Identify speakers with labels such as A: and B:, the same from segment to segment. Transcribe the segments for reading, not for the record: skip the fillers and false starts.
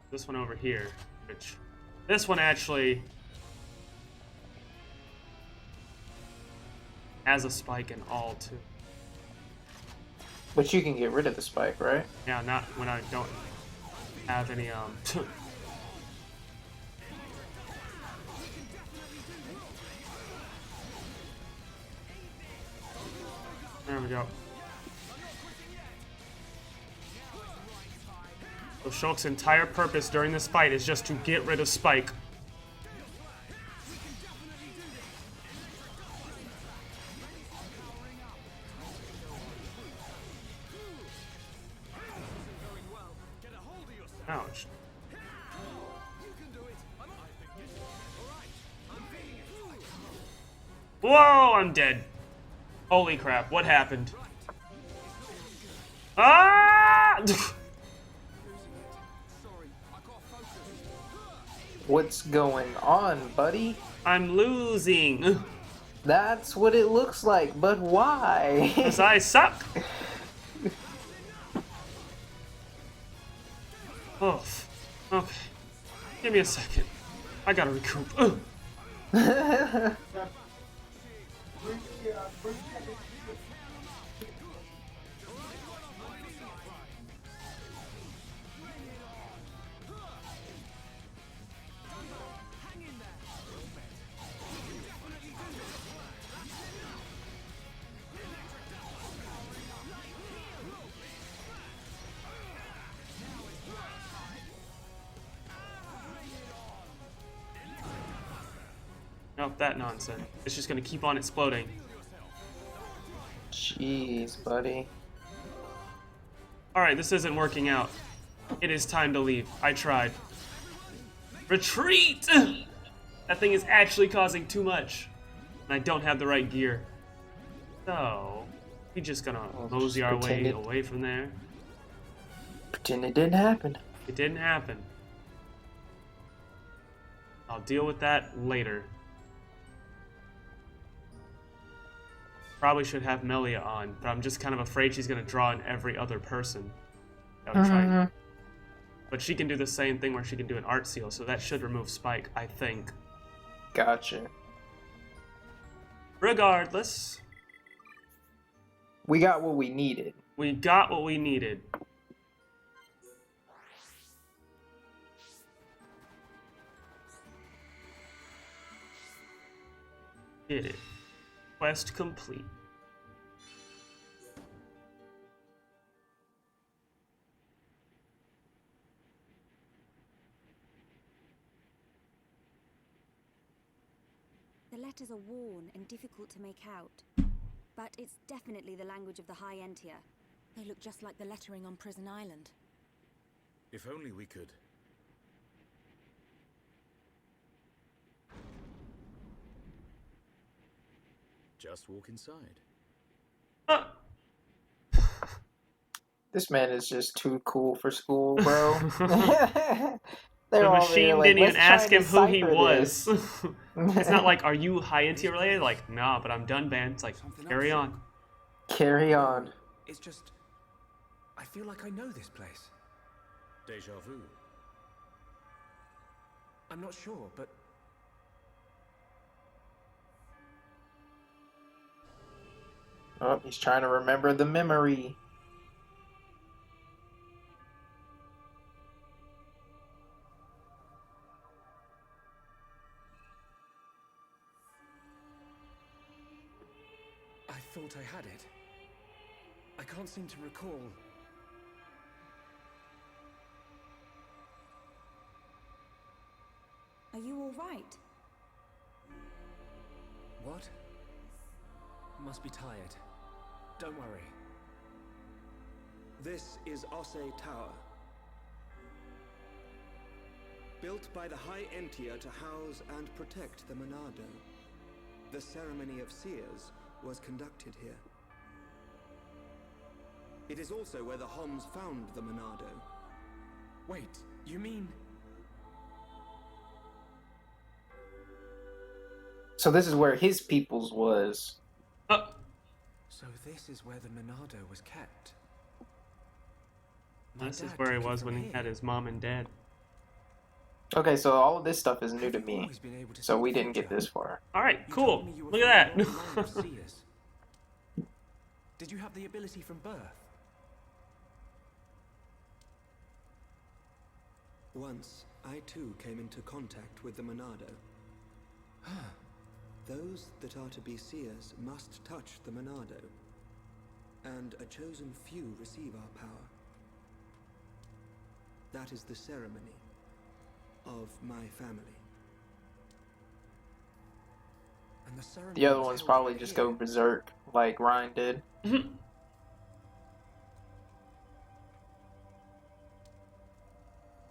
A: This one over here, which this one actually has a spike and all too.
B: But you can get rid of the spike, right?
A: Yeah, not when I don't have any There we go. So Shulk's entire purpose during this fight is just to get rid of Spike. Ouch. Whoa, I'm dead. Holy crap, what happened? Ah!
B: What's going on, buddy?
A: I'm losing.
B: That's what it looks like, but why?
A: Because I suck. Oh, okay. Give me a second. I gotta recoup. Nope, that nonsense. It's just gonna keep on exploding.
B: Jeez, buddy.
A: Alright, this isn't working out. It is time to leave. I tried. Retreat! That thing is actually causing too much. And I don't have the right gear. So, we're just gonna mosey our way away from there.
B: Pretend it didn't happen.
A: It didn't happen. I'll deal with that later. Probably should have Melia on, but I'm just kind of afraid she's going to draw in every other person. But she can do the same thing where she can do an art seal, so that should remove Spike, I think.
B: Gotcha.
A: Regardless.
B: We got what we needed.
A: We got what we needed. Did it. Quest complete.
C: The letters are worn and difficult to make out, but it's definitely the language of the High Entia. They look just like the lettering on Prison Island.
D: If only we could. Just walk inside.
B: This man is just too cool for school, bro.
A: The machine didn't even ask him who he
B: was.
A: was. It's not like, are you high Entia related? Like, nah, but I'm done, man. It's like, carry on.
B: Carry on.
E: It's just... I feel like I know this place.
D: Deja vu.
E: I'm not sure, but...
B: Oh, he's trying to remember the memory.
E: I thought I had it. I can't seem to recall.
C: Are you all right?
E: What? Must be tired. Don't worry.
F: This is Ose Tower. Built by the High Entia to house and protect the Monado. The ceremony of seers was conducted here. It is also where the Homs found the Monado.
E: Wait, you mean...
B: So this is where his people's was.
E: So this is where the Monado was kept.
A: This is where he was when he had his mom and dad.
B: Okay, so all of this stuff is new
E: Have
B: to
E: you
B: me,
E: always been able to
B: so
E: see
B: we
E: the
B: didn't get
E: future?
B: this far.
A: All right,
E: You
A: cool.
E: told me you were
A: Look at
E: from a
A: that.
E: long line of seers. Did you have the ability from birth?
F: Once, I too came into contact with the Monado. Those that are to be seers must touch the Monado, and a chosen few receive our power. That is the ceremony of my family.
E: And the ceremony
B: The other
E: was
B: ones
E: held
B: probably
E: right
B: just
E: here.
B: go berserk like Ryan did.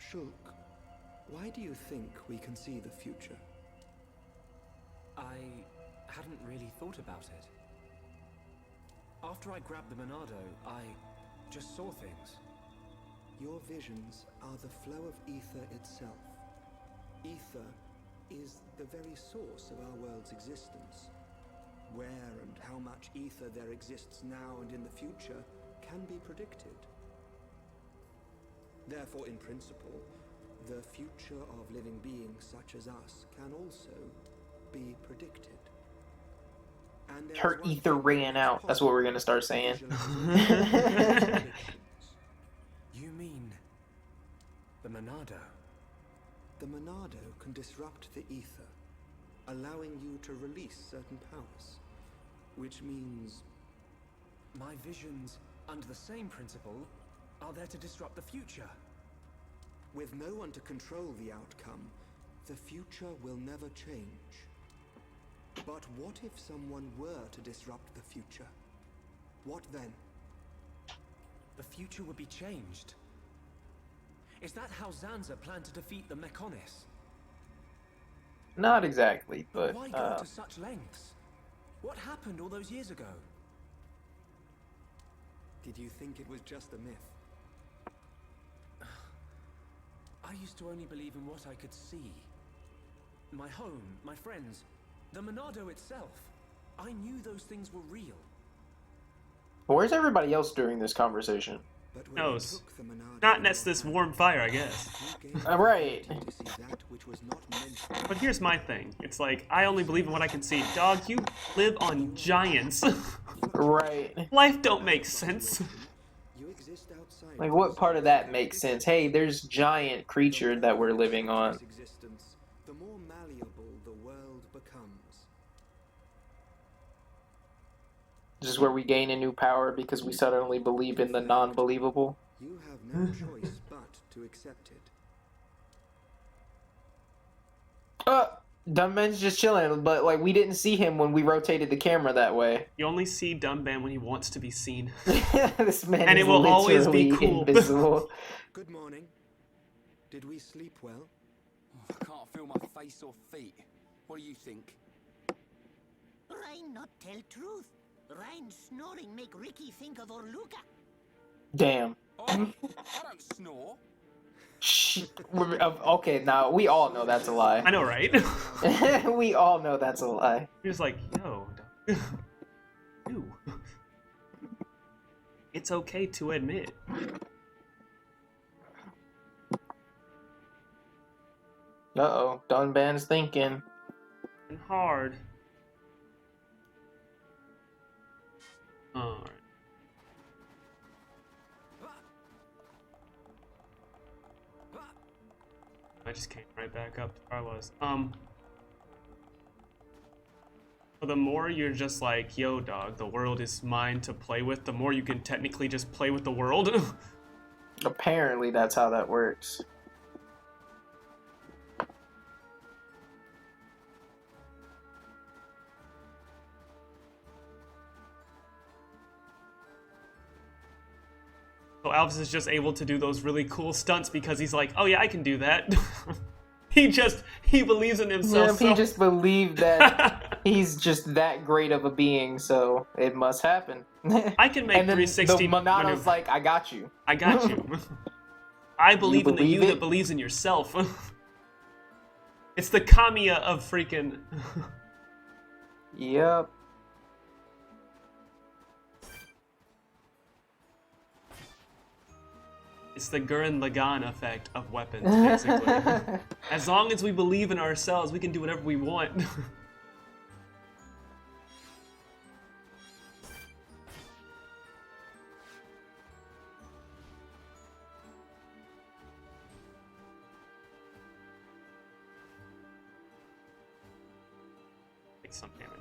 F: Shulk, why do you think we can see the future?
E: I hadn't really thought about it. After I grabbed the Monado, I just saw things.
F: Your visions are the flow of ether itself. Ether is the very source of our world's existence. Where and how much ether there exists now and in the future can be predicted. Therefore, in principle, the future of living beings such as us can also be predicted. And there
B: Her
F: is one
B: ether
F: thing
B: ran
F: that
B: out. That's what we're gonna start
F: possible
B: saying.
F: visualization of predictions.
E: You mean the Monado?
F: The Monado can disrupt the ether, allowing you to release certain powers, which means
E: My visions, under the same principle, are there to disrupt the future.
F: with no one to control the outcome, the future will never change. But what if someone were to disrupt the future? What then?
E: The future would be changed. Is that how Zanza planned to defeat the Mechonis?
B: Not exactly, but
E: Why go to such lengths? What happened all those years ago?
F: Did you think it was just a myth?
E: I used to only believe in what I could see. My home, my friends, the Monado itself. I knew those things were real.
B: where's everybody else during this conversation?
F: But when
A: No,
F: you
A: it's
F: took the Monado
A: not
F: in
A: next
F: your
A: this
F: hand,
A: warm fire, I guess.
F: you gained
B: Right.
F: the ability to see that which was not meant for you.
A: But here's my thing. It's like, I only believe in what I can see. Dog, you live on giants.
B: Right.
A: Life don't make sense.
F: You exist outside
B: Like,
F: of
B: what
F: this
B: part of that makes sense? Hey, there's giant
F: The
B: creature
F: more
B: that we're
F: you
B: living
F: accept
B: on.
F: this existence, the more malleable the world becomes.
B: This is where we gain a new power because we suddenly believe in the non-believable.
F: You have no choice but to accept it.
B: Dumben's just chilling, but like we didn't see him when we rotated the camera that way.
A: You only see Dumban when he wants to be seen.
B: This man
A: And
B: is
A: it will always be
B: literally
A: cool.
B: invisible.
F: Good morning. Did we sleep well?
G: I can't feel my face or feet. What do you think?
H: Ryan not tell truth. Ryan snoring make Ricky think of Orluka.
B: Damn.
G: I don't snore.
B: Shh. Okay, now we all know that's a
A: I
B: lie.
A: know, right?
B: We all know that's a lie.
A: He was like, yo, you. It's okay to admit.
B: Uh-oh, Dunban's thinking.
A: And hard. Alright. I just came right back up to where I was. So the more you're just like, yo, dog, the world is mine to play with, the more you can technically just play with the world.
B: Apparently that's how that works.
A: So Alvis is just able to do those really cool stunts because he's like, oh yeah, I can do that. he believes in himself.
B: Yeah, he just believed that he's just that great of a being, so it must happen.
A: I can make
B: and then
A: 360
B: the Monado's
A: maneuver.
B: like, I got you.
A: I got you. I believe in the
B: believe
A: you
B: it?
A: that believes in yourself. It's the Kamiya of freaking...
B: Yep.
A: It's the Gurren Lagann effect of weapons, basically. As long as we believe in ourselves, we can do whatever we want. Take some damage.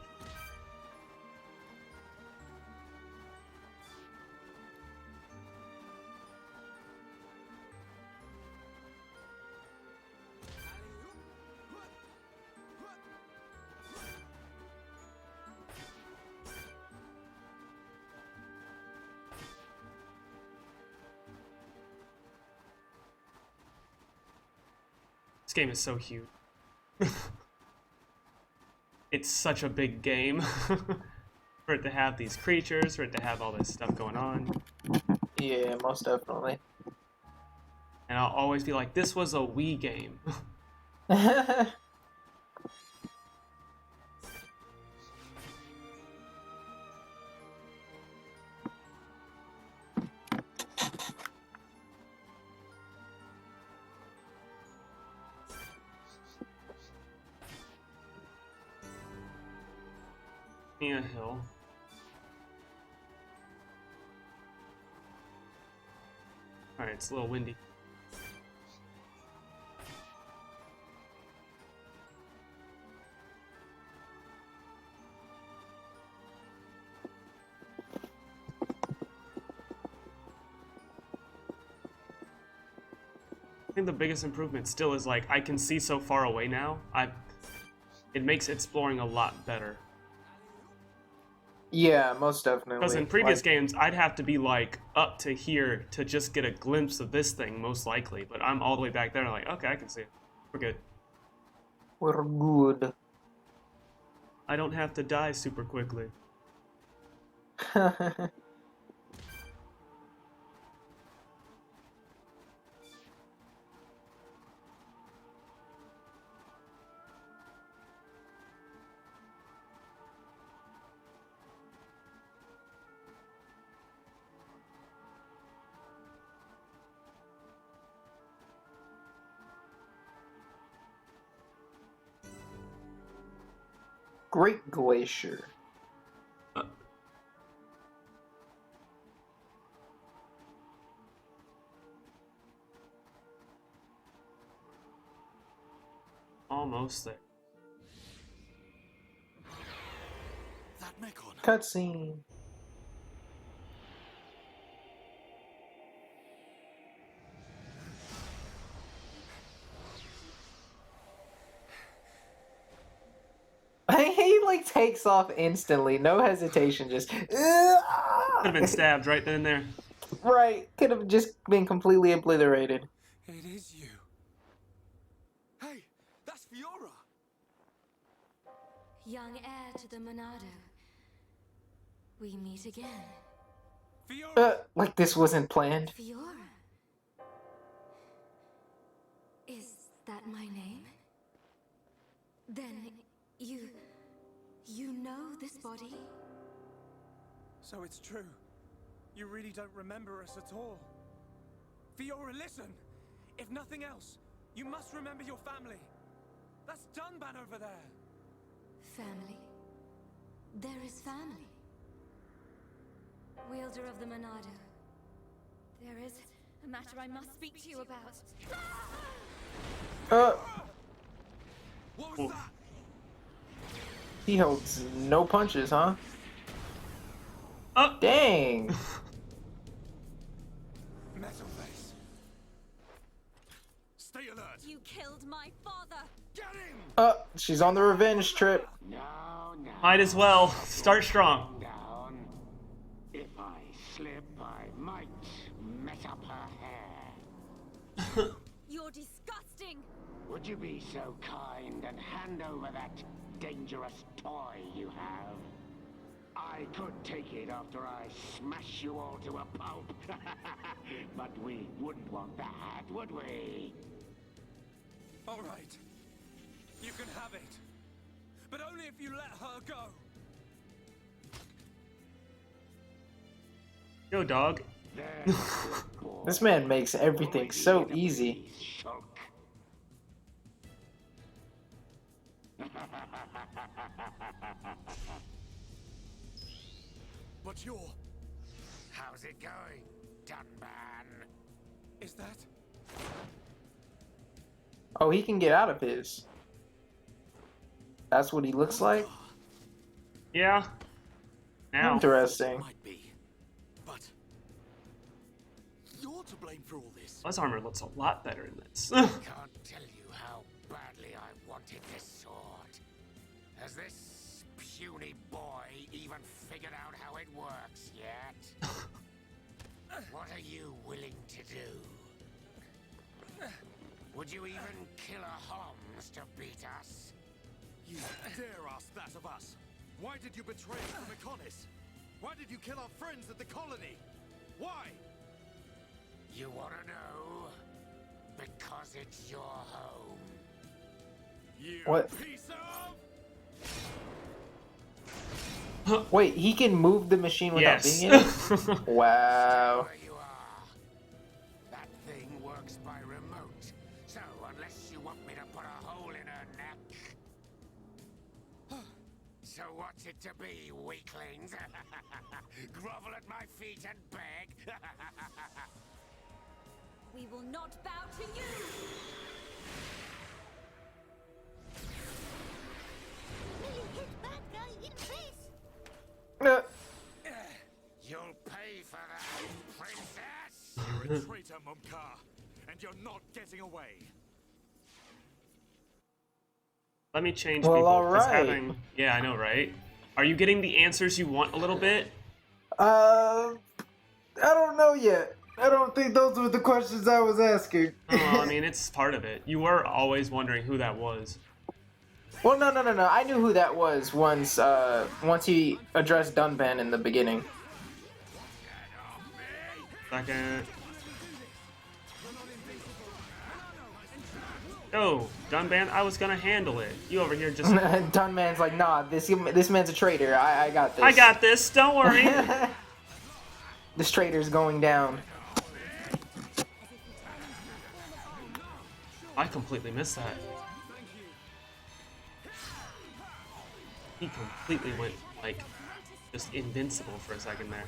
A: This game is so huge. It's such a big game. For it to have these creatures, for it to have all this stuff going on.
B: Yeah, most definitely.
A: And I'll always be like, this was a Wii game. A hill. Alright, it's a little windy. I think the biggest improvement still is like I can see so far away now. It makes exploring a lot better.
B: Yeah, most definitely.
A: Because in previous games, I'd have to be like up to here to just get a glimpse of this thing, most likely. But I'm all the way back there, and I'm like, okay, I can see it. We're good.
B: We're good.
A: I don't have to die super quickly.
B: Great Glacier.
A: Almost there.
G: That Mekon.
B: Cutscene. He like takes off instantly, no hesitation, just
A: Could have been stabbed right then and there.
B: right. Could have just been completely obliterated.
E: It is you. Hey, that's Fiora.
C: Young heir to the Monado. We meet again.
E: Fiora.
B: Like this wasn't planned.
C: Fiora. Is that my name? Then you know this body?
E: So it's true. You really don't remember us at all. Fiora, listen. If nothing else, you must remember your family. That's Dunban over there.
C: Family. There is family. Wielder of the Monado. There is a matter I must speak to you about.
E: What was that?
B: He holds no punches, huh?
A: Oh!
B: Dang.
E: Metal face. Stay alert.
C: You killed my father.
E: Get him.
B: She's on the revenge trip.
I: No, no.
A: Might as well start strong.
I: Down. If I slip, I might mess up her hair.
C: You're disgusting.
I: Would you be so kind and hand over that dangerous toy you have? I could take it after I smash you all to a pulp. But we wouldn't want that, would we?
E: All right. You can have it. But only if you let her go.
A: Yo, dog.
I: There's a good boy.
B: This man makes everything so easy.
E: But you're...
I: How's it going, Dunban?
E: Is that...
B: Oh, he can get out of his. That's what he looks like?
A: Yeah. Now.
B: Interesting.
E: Might be. But... You're to blame for all this.
A: His armor looks a lot better in this.
I: Can't tell you how badly I wanted this sword. Has this puny boy even figured out how it works yet? What are you willing to do? Would you even kill a Holmes to beat us?
E: You dare ask that of us? Why did you betray us from Iconis? Why did you kill our friends at the colony? Why?
I: You wanna know? Because it's your home.
E: You
B: What?
E: piece of...
B: Wait, he can move the machine without
A: Yes.
B: being in it? Wow.
I: There you are. That thing works by remote. So unless you want me to put a hole in her neck. So what's it to be, weaklings? Grovel at my feet and beg?
C: We will not bow to you!
H: Really hit bad guy in face.
I: You'll pay for that, princess!
E: You're a traitor, Mumkar, and you're not getting away.
A: Let me change
B: Well,
A: people. 'Cause
B: alright.
A: having... Yeah, I know, right? Are you getting the answers you want a little bit?
B: I don't know yet. I don't think those were the questions I was asking.
A: Oh, well, I mean, it's part of it. You were always wondering who that was.
B: Well, no. I knew who that was once he addressed Dunban in the beginning.
A: Second. Oh, Dunban, I was gonna handle it. You over here just...
B: Dunban's like, nah, this man's a traitor. I got this.
A: I got this, don't worry.
B: This traitor's going down.
A: I completely missed that. He completely went, like, just invincible for a second there.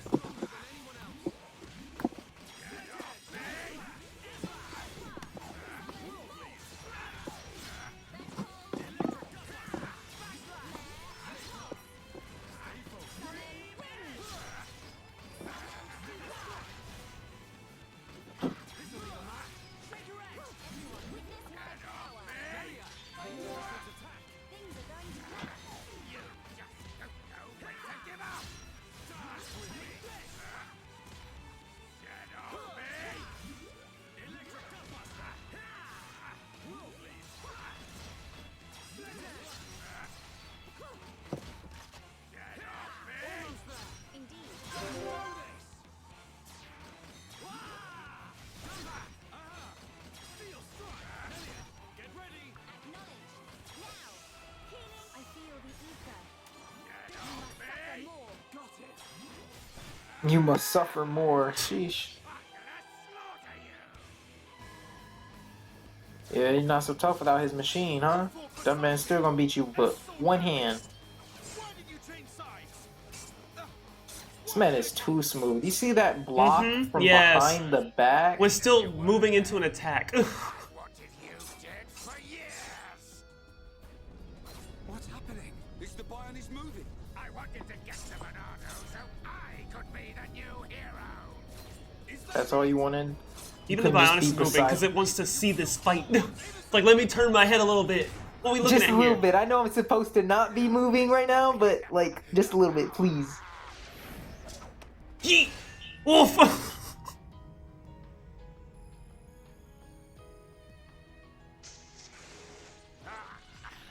B: You must suffer more. Sheesh. Yeah, he's not so tough without his machine, huh? Dunban's still gonna beat you with one hand. This man is too smooth. You see that block from
A: yes.
B: behind the back?
A: Was still moving into an attack.
E: What's happening?
G: Is the Bionics moving?
I: I wanted to get to Bernardo so I could be the new hero.
B: That's all you wanted?
A: Even the
B: couldn't just
A: Bionis
B: be
A: is moving
B: beside-
A: because it wants to see this fight. It's like, let me turn my head a little bit. What are we looking
B: Just
A: at
B: a little
A: here?
B: bit. I know I'm supposed to not be moving right now, but like, just a little bit, please.
A: Yeet! Wolf!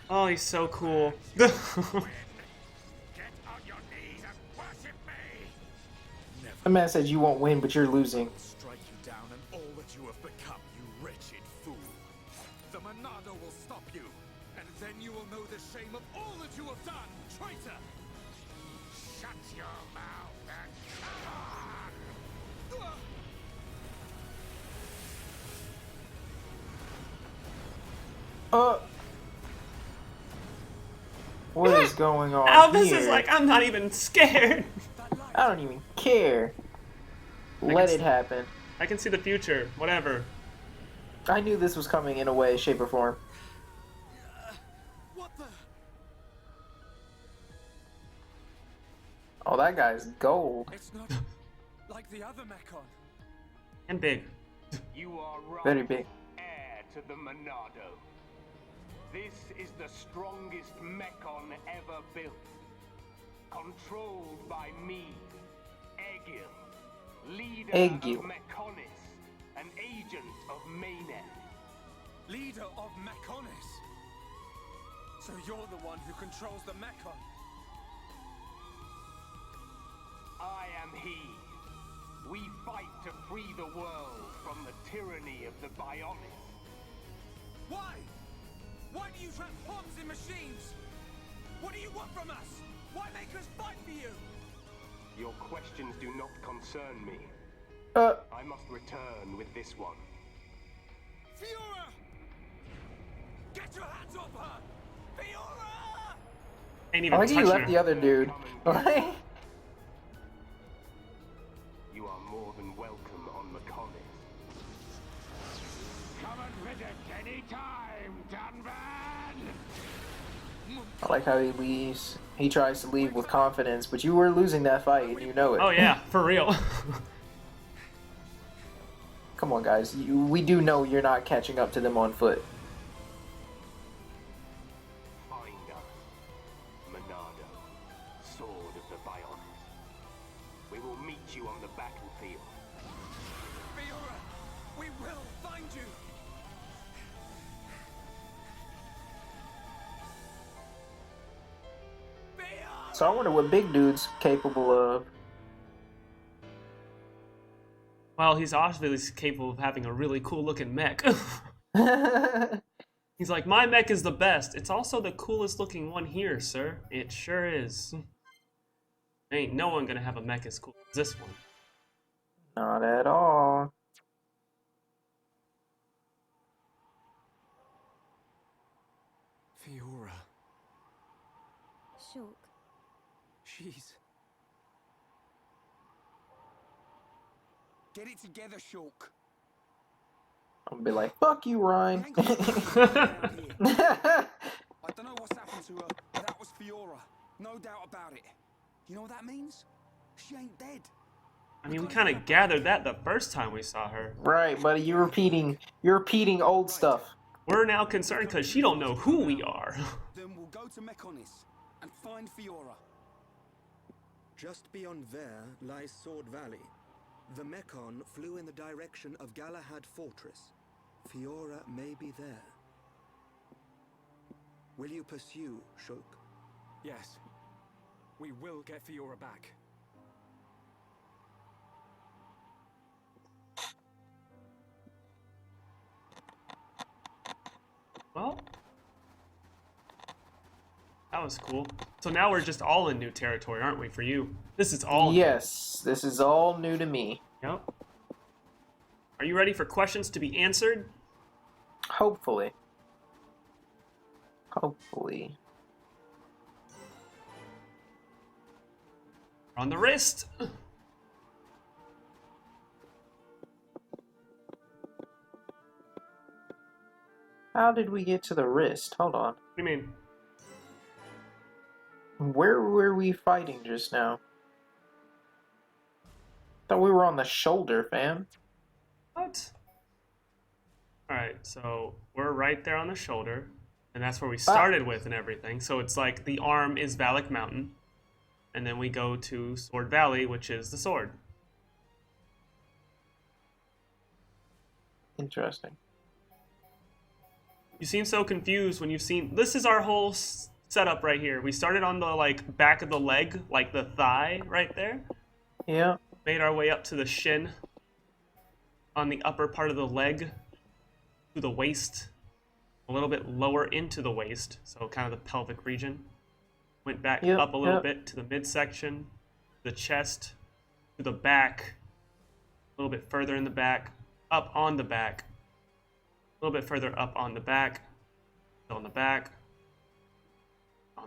A: Oh, he's so cool.
I: Get on your knees and worship me.
B: The man said you won't win, but you're losing.
E: Strike you down and all that you have become, you wretched fool. The Monado will stop you, and then you will know the shame of all that you have done, traitor!
I: Shut your mouth and come on.
B: What is going on
A: Albus
B: here?
A: is like, I'm not even scared.
B: I don't even care. Let it happen.
A: I can see the future. Whatever.
B: I knew this was coming in a way, shape, or form.
E: What the?
B: Oh, that guy's gold.
E: It's not like the other Mechon.
A: And big.
I: You are right.
B: Very big.
I: Heir to the Monado. This is the strongest Mechon ever built. Controlled by me, Egil, leader
B: Egil.
I: of Mechonis, an agent of Mayneth.
E: Leader of Mechonis. So you're the one who controls the Mechon.
I: I am he. We fight to free the world from the tyranny of the Bionis.
E: Why? Why do you trap pawns in machines? What do you want from us? Why make us fight for you?
I: Your questions do not concern me. I must return with this one.
E: Fiora! Get your hands off her! Fiora!
A: Ain't
B: I
A: even
B: like you
A: touching
B: left
A: her.
B: the other dude.
I: You are more than welcome on Mechonis. Come and visit any time, Dunban!
B: I like how he leaves. He tries to leave with confidence, but you were losing that fight, and you know it.
A: Oh yeah, for real.
B: Come on, guys. We do know you're not catching up to them on foot.
I: Find us, Monado, sword of the Bionis. We will meet you on the battlefield.
E: Fiora! We will find you! Fiora!
B: So I wonder what big dude's capable of.
A: Well, he's obviously capable of having a really cool looking mech. He's like, my mech is the best. It's also the coolest looking one here, sir. It sure is. Ain't no one gonna have a mech as cool as this one.
B: Not at all.
E: Fiora.
C: Shulk.
E: She's... Get it together, Shulk.
B: I'm gonna be like, fuck you, Ryan.
E: I don't know what's happened to her, but that was Fiora. No doubt about it. You know what that means? She ain't dead.
A: I mean, we kind of gathered that the first time we saw her.
B: Right, buddy, you're repeating old stuff.
A: We're now concerned because she don't know who we are.
E: Then we'll go to Mechonis and find Fiora.
F: Just beyond there lies Sword Valley. The Mechon flew in the direction of Galahad Fortress. Fiora may be there. Will you pursue, Shulk?
E: Yes. We will get Fiora back.
A: Well, that was cool. So now we're just all in new territory, aren't we, for you? This is all new.
B: Yes, this is all new to me.
A: Yep. Are you ready for questions to be answered?
B: Hopefully. Hopefully.
A: On the wrist.
B: How did we get to the wrist? Hold on.
A: What do you mean?
B: Where were we fighting just now? Thought we were on the shoulder, fam.
A: What? Alright, so we're right there on the shoulder, and that's where we started with and everything. So it's like the arm is Valak Mountain, and then we go to Sword Valley, which is the sword.
B: Interesting.
A: You seem so confused when you've seen... This is our whole setup right here. We started on the like back of the leg, like the thigh right there.
B: Yeah.
A: Made our way up to the shin, on the upper part of the leg, to the waist, a little bit lower into the waist, so kind of the pelvic region. Went back up a little bit to the midsection, the chest, to the back, a little bit further in the back, up on the back, a little bit further up on the back, On the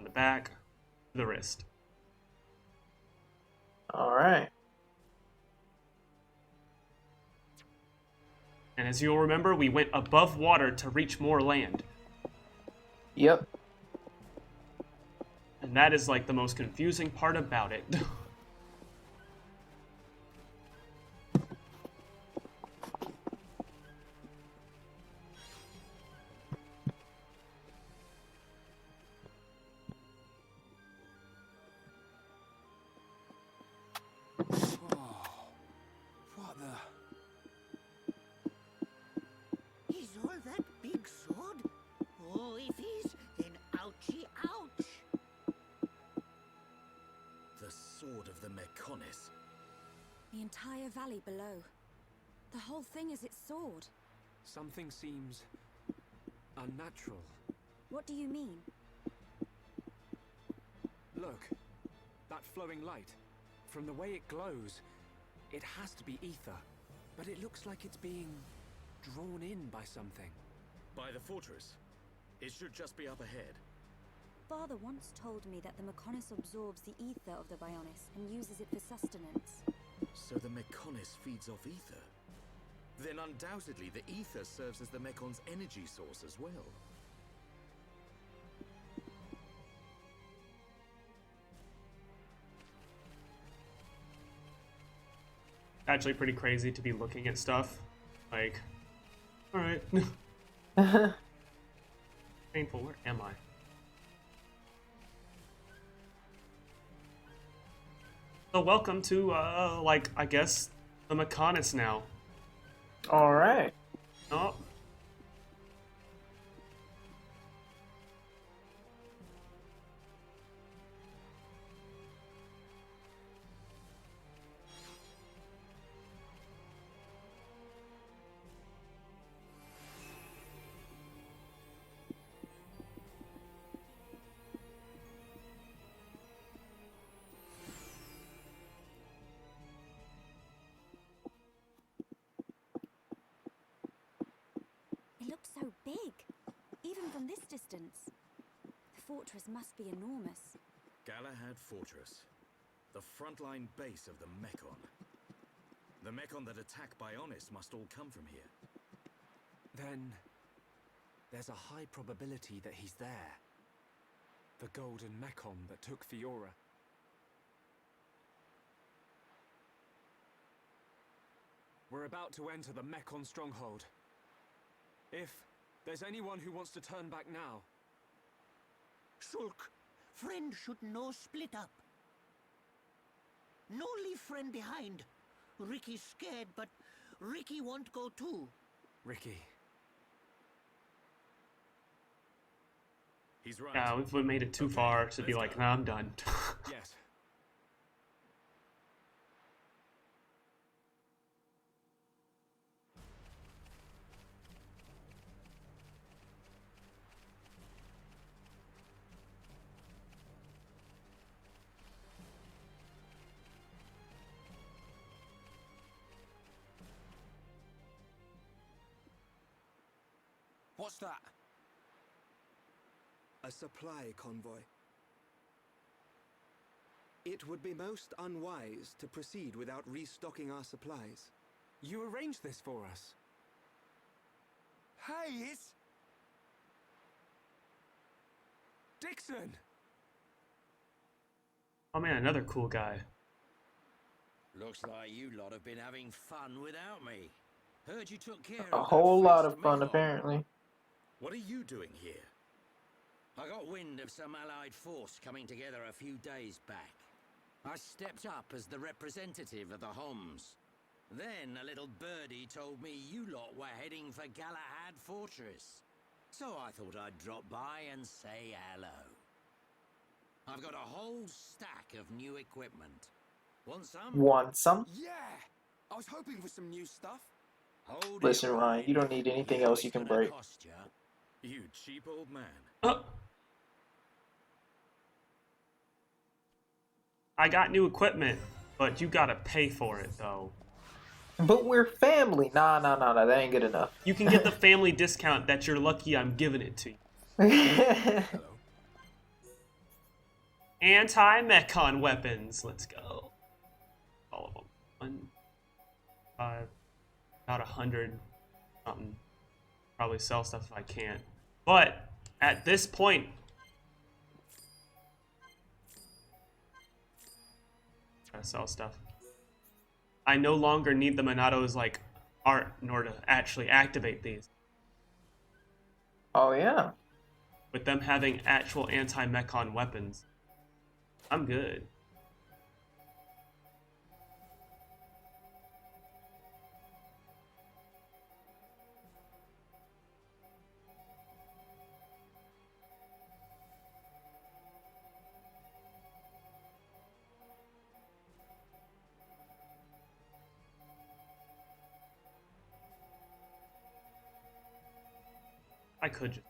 A: back, the wrist.
B: All right.
A: And as you'll remember, we went above water to reach more land.
B: Yep.
A: And that is like the most confusing part about it.
G: What the?
H: Is all that big sword? Oh, if he's, then ouchie ouch.
D: The sword of the Mechonis.
C: The entire valley below. The whole thing is its sword.
G: Something seems unnatural.
C: What do you mean?
G: Look, that flowing light. From the way it glows, it has to be ether. But it looks like it's being drawn in by something.
D: By the fortress. It should just be up ahead.
C: Father once told me that the Mechonis absorbs the ether of the Bionis and uses it for sustenance.
D: So the Mechonis feeds off ether. Then undoubtedly the ether serves as the Mekon's energy source as well.
A: Actually pretty crazy to be looking at stuff. Like, alright. Painful, where am I? So welcome to, like, I guess, the Mechonis now.
B: All right.
A: Oh.
C: It looks so big, even from this distance. The fortress must be enormous.
D: Galahad Fortress. The frontline base of the Mekon. The Mekon that attack Bionis must all come from here.
G: Then there's a high probability that he's there. The golden Mekon that took Fiora. We're about to enter the Mekon stronghold. If there's anyone who wants to turn back now...
H: Shulk, friend should no split up. No leave friend behind. Ricky's scared, but Ricky won't go too.
G: Ricky.
D: He's right.
A: Yeah, we've made it too far to be like, nah, I'm done.
G: Yes. What's that?
F: A supply convoy. It would be most unwise to proceed without restocking our supplies.
G: You arranged this for us. Hey, it's... Dixon!
A: Oh man, another cool guy.
J: Looks like you lot have been having fun without me. Heard you took care
B: A
J: of
B: whole
J: that
B: lot of
J: first
B: fun,
J: Mekon.
B: apparently.
D: What are you doing here?
J: I got wind of some allied force coming together a few days back. I stepped up as the representative of the Homs. Then a little birdie told me you lot were heading for Galahad Fortress. So I thought I'd drop by and say hello. I've got a whole stack of new equipment. Want some?
B: Want some?
G: Yeah! I was hoping for some new stuff.
J: Hold
B: Listen,
J: it,
B: Ryan, you don't need anything else you can
J: It's gonna
B: break.
J: cost ya.
D: You cheap old man.
A: I got new equipment, but you gotta pay for it, though.
B: But we're family. Nah, that ain't good enough.
A: You can get the family discount that you're lucky I'm giving it to you.
G: Hello.
A: Anti-mechon weapons. Let's go. All of them. 1, 5, about 100 something. Probably sell stuff if I can't. But at this point, gotta sell stuff. I no longer need the Monato's like art in order to actually activate these.
B: Oh yeah.
A: With them having actual anti-mechon weapons, I'm good. I could just.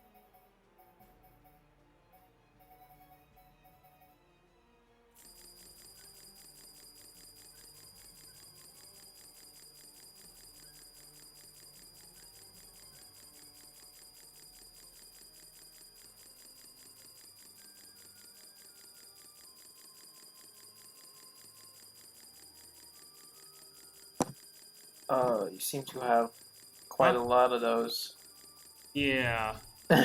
B: You seem to have quite a lot of those.
A: Yeah. Oh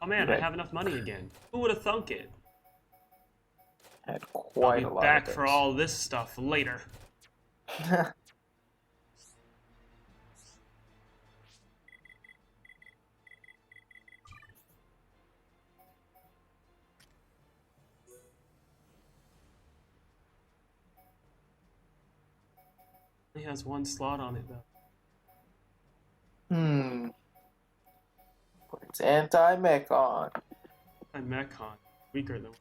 A: man, I have enough money again. Who would have thunk it?
B: Had quite a
A: I'll be
B: lot
A: back
B: of those.
A: for all this stuff later. He has 1 slot on it though.
B: But it's anti-mechon.
A: And Mechon, weaker than.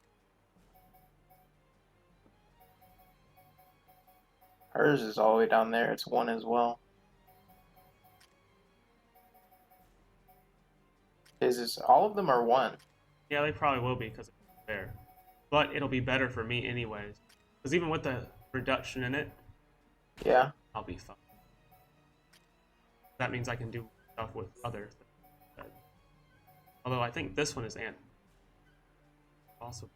B: Hers is all the way down there. It's 1 as well. Is all of them are 1?
A: Yeah, they probably will be because it's there. But it'll be better for me anyways. Because even with the reduction in it,
B: Yeah.
A: I'll be fine. That means I can do stuff with other things. Although I think this one is ant. Also.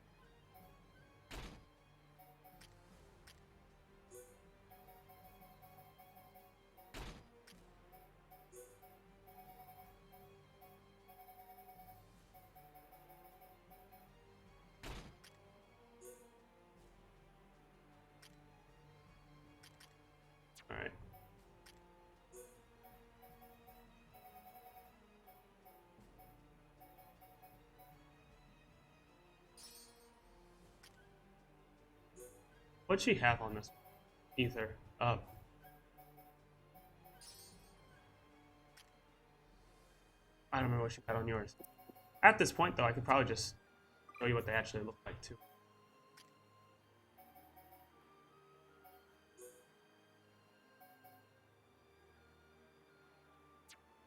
A: Alright. What'd she have on this ether? I don't remember what she had on yours. At this point, though, I could probably just show you what they actually look like, too.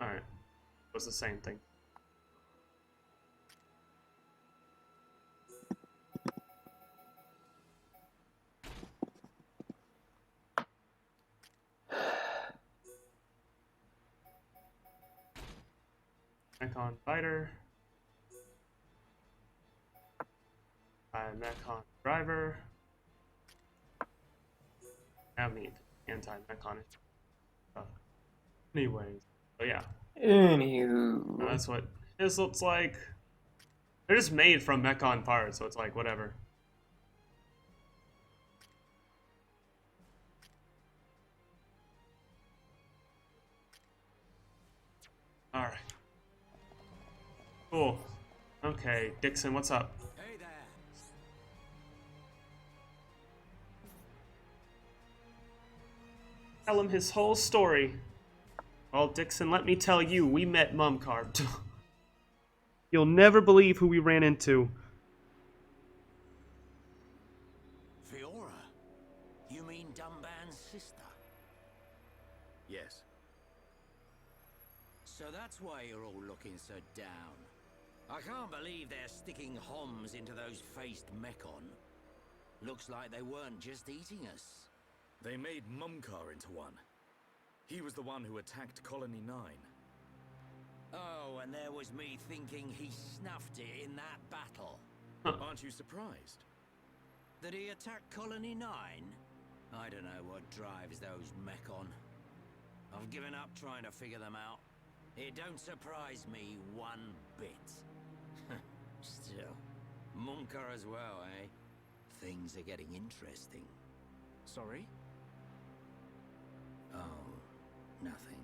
A: Alright. It was the same thing. Mechon fighter. Mechon driver. I need anti-mechon stuff. Anyways, so yeah.
B: Anywho.
A: That's what his looks like. They're just made from mechon parts, so it's like whatever. Alright. Cool. Okay, Dixon, what's up?
G: Hey there.
A: Tell him his whole story. Well, Dixon, let me tell you, we met Mumcar. You'll never believe who we ran into.
J: Fiora? You mean Dunban's sister?
D: Yes.
J: So that's why you're all looking so down. I can't believe they're sticking Homs into those faced Mechon. Looks like they weren't just eating us.
D: They made Mumcar into one. He was the one who attacked Colony 9.
J: Oh, and there was me thinking he snuffed it in that battle.
D: Aren't you surprised?
J: Did he attack Colony 9? I don't know what drives those Mechon. I've given up trying to figure them out. It don't surprise me one bit. Still, Munkar as well, eh? Things are getting interesting.
G: Sorry?
J: Oh, nothing.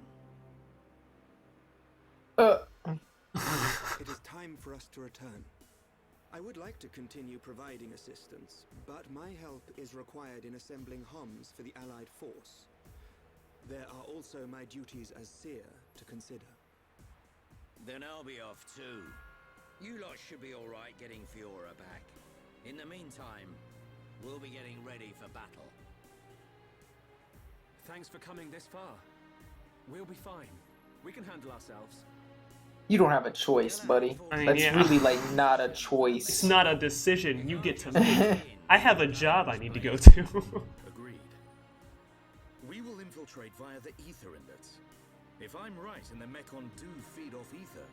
F: It is time for us to return. I would like to continue providing assistance, but my help is required in assembling HOMS for the Allied force. There are also my duties as seer to consider.
J: Then I'll be off too. You lot should be alright getting Fiora back. In the meantime, we'll be getting ready for battle.
G: Thanks for coming this far. We'll be fine. We can handle ourselves.
B: You don't have a choice, buddy.
A: I mean,
B: That's
A: yeah.
B: really like not a choice.
A: It's not a decision you get to make. I have a job I need to go to.
D: Agreed. We will infiltrate via the ether inlets. If I'm right and the Mechon do feed off ether,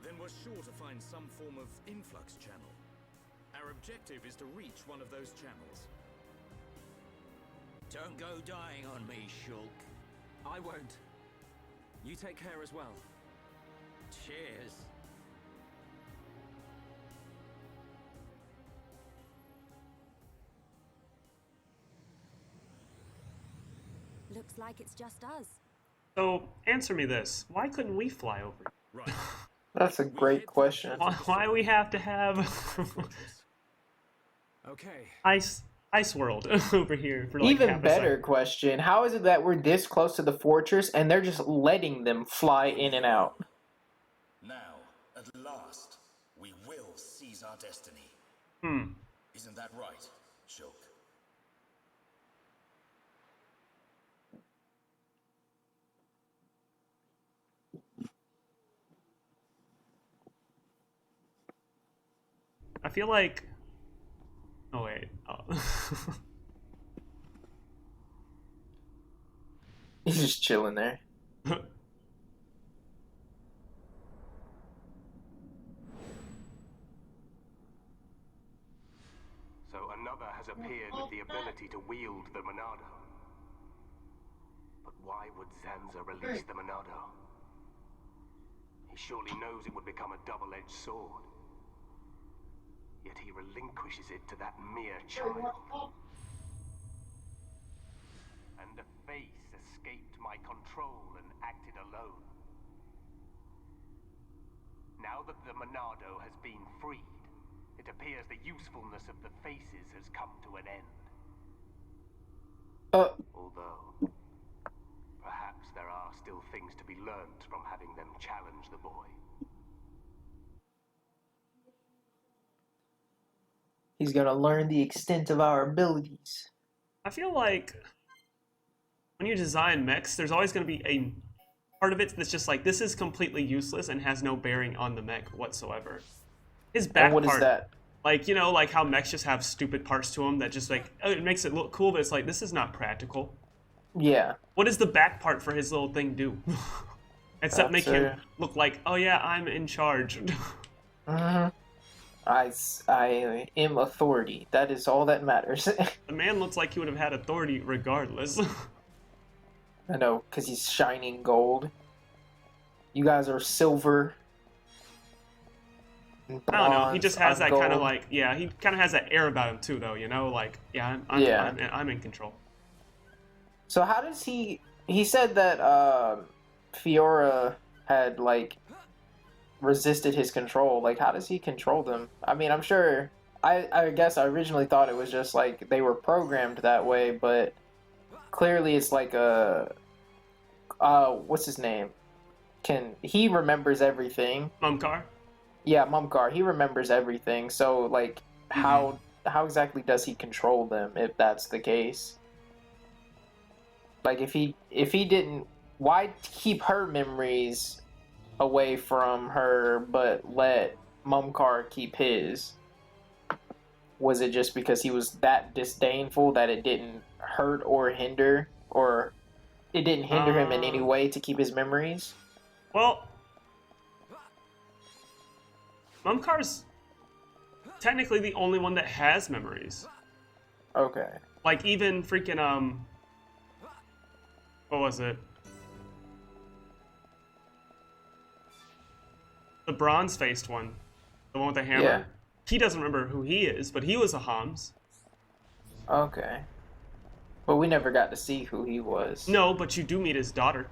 D: then we're sure to find some form of influx channel. Our objective is to reach one of those channels.
J: Don't go dying on me, Shulk.
G: I won't. You take care as well.
J: Cheers.
C: Looks like it's just us.
A: So, answer me this. Why couldn't we fly over?
D: Right.
B: That's a great question.
A: Why we have to have
G: Okay.
A: ice world over here for like
B: Even
A: half a
B: better
A: second?
B: question: how is it that we're this close to the fortress and they're just letting them fly in and out?
D: Now, at last, we will seize our destiny.
A: Hmm.
D: Isn't that right, Shulk?
A: I feel like. Oh wait. Oh.
B: He's just chilling there.
I: So another has appeared with the ability to wield the Monado. But why would Zanza release the Monado? He surely knows it would become a double-edged sword. Yet he relinquishes it to that mere child. And the face escaped my control and acted alone. Now that the Monado has been freed, it appears the usefulness of the faces has come to an end. Although, perhaps there are still things to be learned from having them challenge the boy.
B: He's gonna learn the extent of our abilities.
A: I feel like when you design mechs, there's always going to be a part of it that's just like, this is completely useless and has no bearing on the mech whatsoever. His back
B: And what
A: part,
B: is that?
A: like, you know, like how mechs just have stupid parts to them that just like, oh, it makes it look cool, but it's like, this is not practical.
B: Yeah.
A: What does the back part for his little thing do? Except make him look like, oh yeah, I'm in charge.
B: I am authority. That is all that matters.
A: The man looks like he would have had authority regardless.
B: I know, because he's shining gold. You guys are silver.
A: I don't know. He just has that kind of
B: gold.
A: like, yeah, he kind of has that air about him too, though. You know, like, yeah, I'm in control.
B: So how does he said that Fiora had like resisted his control. Like, how does he control them? I mean, I'm sure I guess I originally thought it was just like they were programmed that way, but clearly it's like a what's his name? He remembers everything.
A: Mumkar?
B: Yeah, Mumkar. He remembers everything. So like how exactly does he control them if that's the case? Like if he didn't, why keep her memories away from her but let Mumkar keep his? Was it just because he was that disdainful that it didn't hurt or hinder or it didn't hinder him in any way to keep his memories?
A: Well, Mumkar's technically the only one that has memories.
B: Okay.
A: Like, even freaking, what was it? The bronze-faced one. The one with the hammer.
B: Yeah.
A: He doesn't remember who he is, but he was a Homs.
B: Okay. But we never got to see who he was.
A: No, but you do meet his daughter.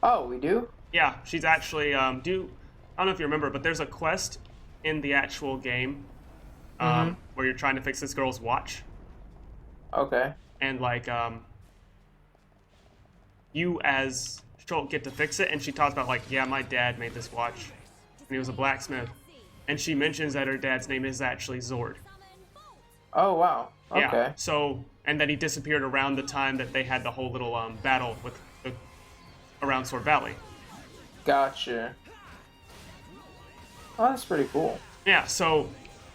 B: Oh, we do?
A: Yeah, she's actually, I don't know if you remember, but there's a quest in the actual game where you're trying to fix this girl's watch.
B: Okay.
A: And, like, you as Schultz get to fix it, and she talks about, like, yeah, my dad made this watch, and he was a blacksmith. And she mentions that her dad's name is actually Zord.
B: Oh, wow. Okay.
A: Yeah, so, and that he disappeared around the time that they had the whole little battle with around Sword Valley.
B: Gotcha. Oh, that's pretty cool.
A: Yeah, so,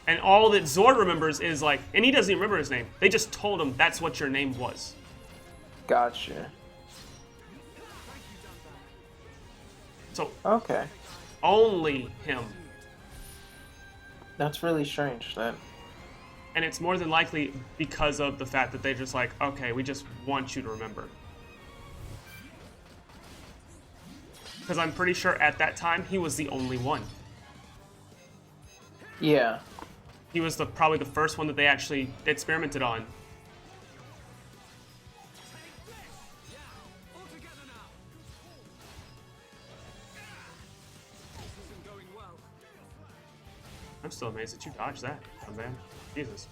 A: and all that Zord remembers is like, and he doesn't even remember his name. They just told him that's what your name was.
B: Gotcha.
A: So,
B: Okay.
A: only him.
B: That's really strange then.
A: And it's more than likely because of the fact that they're just like, okay, we just want you to remember. Because I'm pretty sure at that time, he was the only one.
B: Yeah.
A: He was probably the first one that they actually experimented on. I'm still amazed that you dodged that, oh man. Jesus.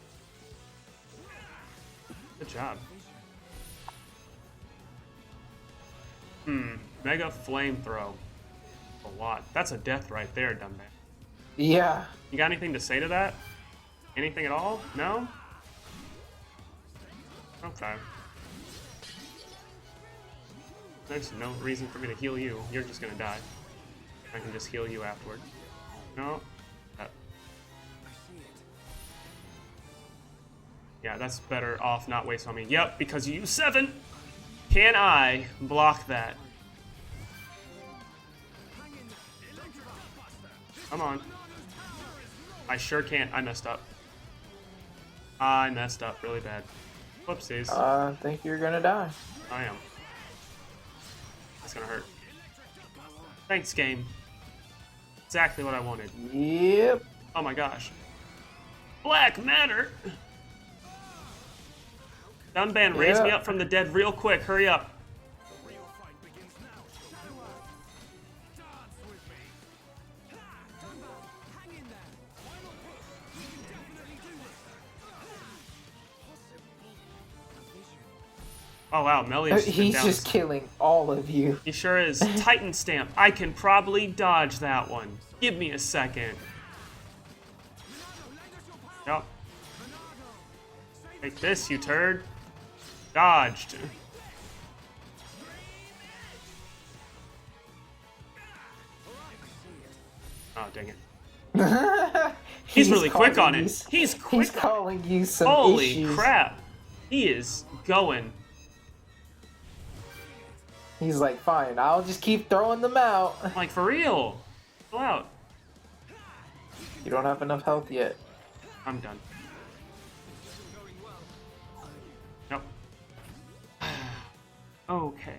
A: Good job. Mega flamethrow. A lot. That's a death right there, dumb man.
B: Yeah.
A: You got anything to say to that? Anything at all? No? Okay. There's no reason for me to heal you. You're just gonna die. I can just heal you afterward. No? Yeah, that's better off not wasting on me. Yep, because you use 7! Can I block that? Come on. I sure can't. I messed up. I messed up really bad. Whoopsies.
B: I think you're gonna die.
A: I am. That's gonna hurt. Thanks, game. Exactly what I wanted.
B: Yep.
A: Oh my gosh. Black matter! Dunban, raise me up from the dead real quick. Hurry up. Oh wow, Melius.
B: He's just killing all of you.
A: He sure is. Titan Stamp. I can probably dodge that one. Give me a second. Yep. Take this, you turd. Dodged. Oh, dang it. He's really quick on it. He's quick.
B: He's calling you some
A: Holy
B: issues.
A: crap. He is going.
B: He's like, fine, I'll just keep throwing them out.
A: Like, for real. Go out.
B: You don't have enough health yet.
A: I'm done. Nope. Okay.